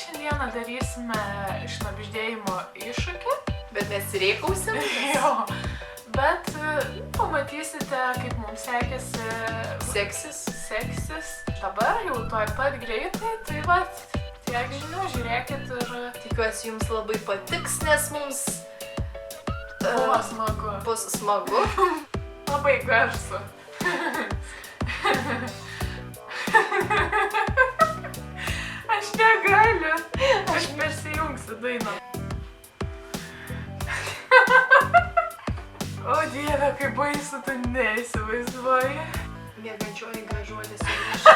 šiandieną darysime šnabždėjimo iššūkį. Bet nesirėkausim? Jo. Bet pamatysite, kaip mums seksis. Dabar jau tuoj pat greitai, tai vat, tiek žinių, žiūrėkit ir... Tikiuosi jums labai patiks, nes mums... Buvo smagu. Bus smagu. Labai garsu. Aš negaliu. Aš persijungsiu dainą. O Dieve, kaip baisu, tu neįsivaizduoji. Miegančioji gražuolė sugrįžta.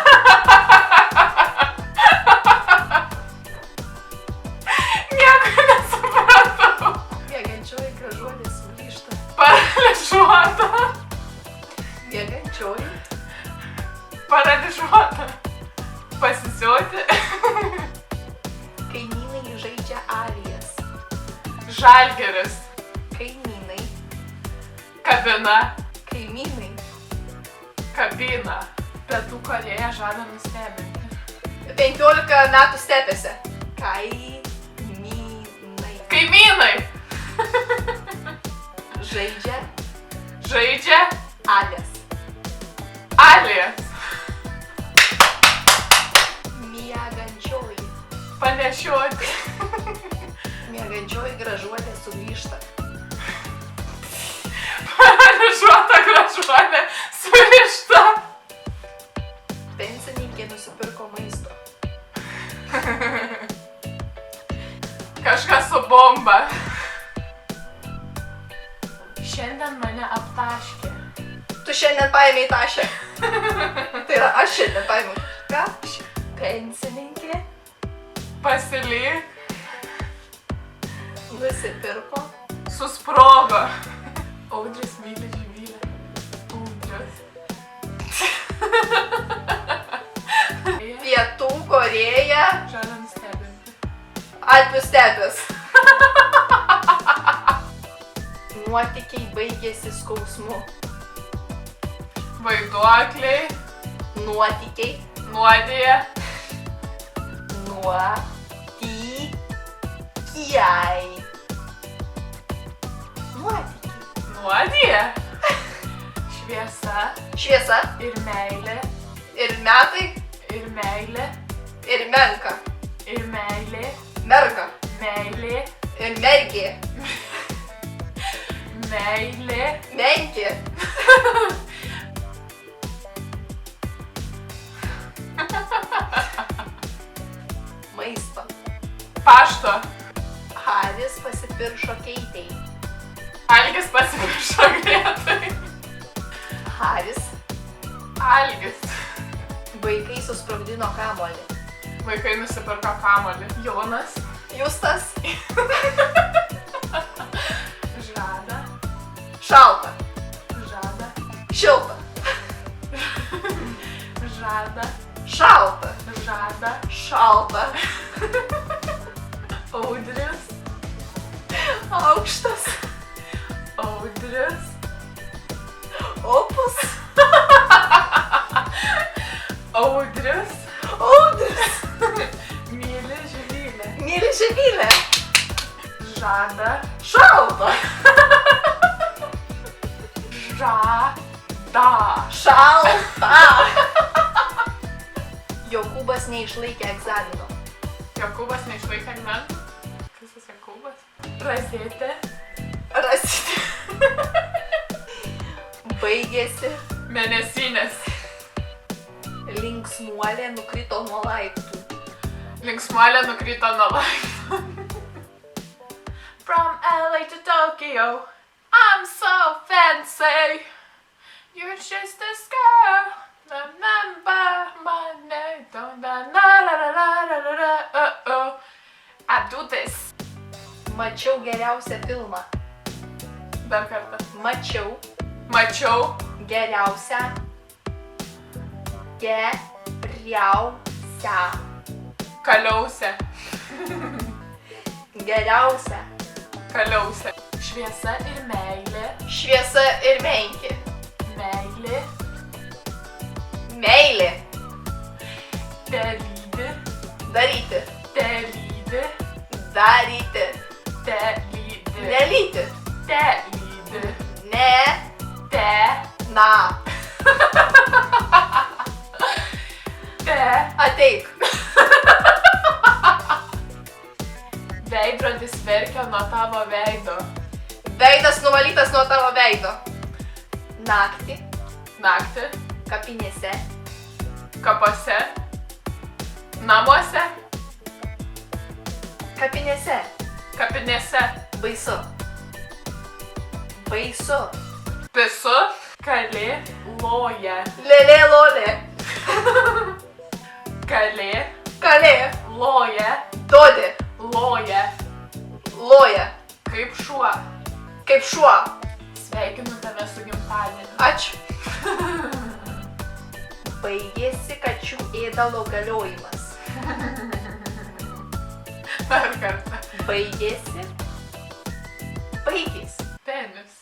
Nieko nesupratau. Miegančioji gražuolė sugrįžta. Paralyžuota. Miegančioji. Paralyžuota. Pasisioti. Kaimynai žaidžia avijas. Žalgiris. Kaimynai. Kabina. Kaimynai. Kabina. Pietų Korėja žada nustebinti. 15 metų stepėse. Kaimynai. Kaimynai. Žaidžia. Žaidžia. Alės. Alės. Miegančioji. Panešioti. Miegančioji gražuolė sugrįžta. Paralyžuota gražuolė surišta. Pensininkė nusipirko maisto. Kažkas su bomba. Šiandien mane aptaškė. Tu šiandien paėmei tašę. Tai yra, aš šiandien paėmiau. Ką? Pensininkė Pasilyk. nusipirko. Susprogo. Audris myli Živilę. Audris. Pietų Korėja. Žada nustebinti. Alpių stepės. Nuotykiai baigėsi skausmu. Vaiduokliai. Nuotykiai. Nuodija. Nuotykiai. Nuotykiai. Nuodija. Šviesa. Šviesa. Ir meilė. Ir metai. Ir meilė. Ir menka. Ir meilė. Merga. Meilė. Ir mergė. Meilė. Menkė. Maisto. Pašto. Haris pasipiršo Keitei. Algis pasipiršo Gretai. Haris. Algis. Vaikai susprogdino kamuolį. Vaikai nusipirko kamuolį. Jonas. Justas. Žada. Šalta. Žada. Šilta. Žada. Šalta. Žada. Šalta. Audris. Aukštas. Audris. Opus. Audris. Audris. Myli Živilę. Myli Živilę. Žada. Šalta. Žada. Šalta. Jokūbas neišlaikė egzamino. Jokūbas neišlaikė egzamino. Kas tas Jokūbas? Razetė. Rasite. Baigėsi. Mėnesinės. Linksmuolė nukrito nuo laiptų. Linksmuolė nukrito nuo laiptų. From LA to Tokyo, I'm so fancy. You're just this girl. Remember my name. Don't I do this. Mačiau geriausią filmą. Dar kartą. Mačiau geriausią kaliausią. Geriausią. Kaliausią. Šviesa ir meilė. Šviesa ir menkė. Meilė. Meilė. Dalyvi. Daryti. Dalyvi. Laikrodis verkia nuo tavo veido. Veidas nuvalytas nuo tavo veido. Naktį. Naktį. Kapinėse. Kapuose. Namuose. Kapinėse. Kapinėse. Baisu. Baisu. Pisu. Kalė. Loja. Lėlė lolė. Kalė. Kalė. Loja. Dodė. Loja. Loja. Kaip šuo. Kaip šuo. Sveikinu tave su gimtadieniu. Ačiū. Baigėsi kačių ėdalo galiojimas. Dar kartą. Baigėsi. Baigėsi. Penis.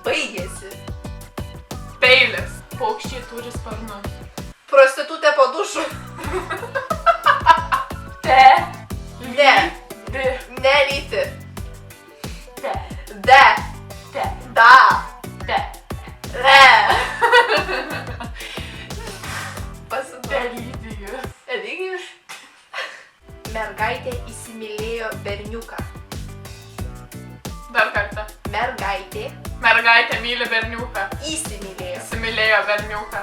Baigėsi. Peilis. Paukščiai turi sparnus. Prostitutė po dušu. Te. Ne. Di. Nelyti. Te. De. Te. Da. Te. Re. Pasiduok. Elydijus. Eligijus. Mergaitė įsimylėjo berniuką. Dar kartą. Mergaitė Mergaitė myli berniuką. įsimylėjo. Įsimylėjo berniuką.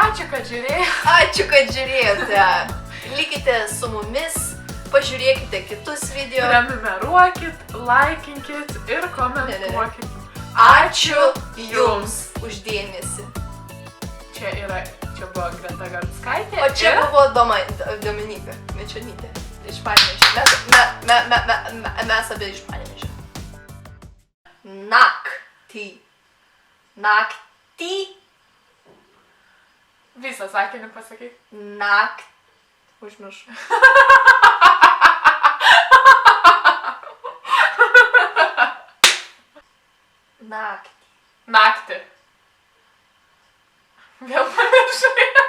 Ačiū, kad žiūrėjai. Ačiū, kad žiūrėjote. Likite su mumis, pažiūrėkite kitus video. Prenumeruokit, laikinkit ir komentuokit. Ačiū Jums už dėmesį. Čia buvo Greta Garckaitė. O čia buvo Dominika Mečonytė iš Panevėžio. Mes abi iš Panevėžio. Naktį. Naktį. Visą sakinį pasakyk. Naktį. Užmiršau. Naktį. Naktį. Vėl pamiršai.